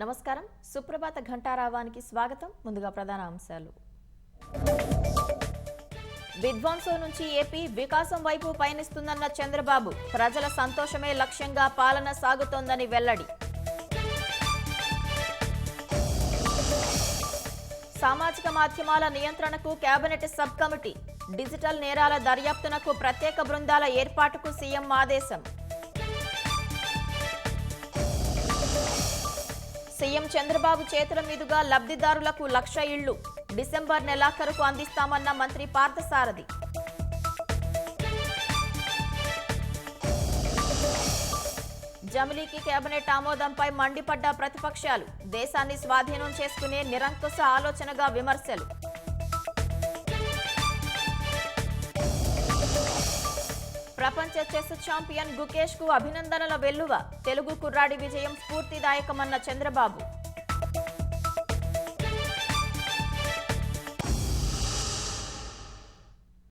నమస్కారం. సుప్రభాత ఘంటారావానికి స్వాగతం. ముందుగా ప్రధాన అంశాలు. విధ్వంసం నుంచి ఏపీ వికాసం వైపు పయనిస్తుందన్న చంద్రబాబు. ప్రజల సంతోషమే లక్ష్యంగా పాలన సాగుతోందని వెల్లడి. సామాజిక మాధ్యమాల నియంత్రణకు కేబినెట్ సబ్ కమిటీ. డిజిటల్ నేరాల దర్యాప్తునకు ప్రత్యేక బృందాల ఏర్పాటుకు సీఎం ఆదేశం. సీఎం చంద్రబాబు చేతుల మీదుగా లబ్ధిదారులకు 1,00,000 ఇళ్లు. డిసెంబర్ నెలాఖరుకు అందిస్తామన్న మంత్రి పార్థసారథి. జమిలీకి కేబినెట్ ఆమోదంపై మండిపడ్డ ప్రతిపక్షాలు. దేశాన్ని స్వాధీనం చేసుకునే నిరంకుశ ఆలోచనగా విమర్శలు. ప్రపంచ చెస్ ఛాంపియన్ గుకేష్ కు అభినందనల వెల్లువ. తెలుగు కుర్రాడి విజయం స్ఫూర్తిదాయకమన్న చంద్రబాబు.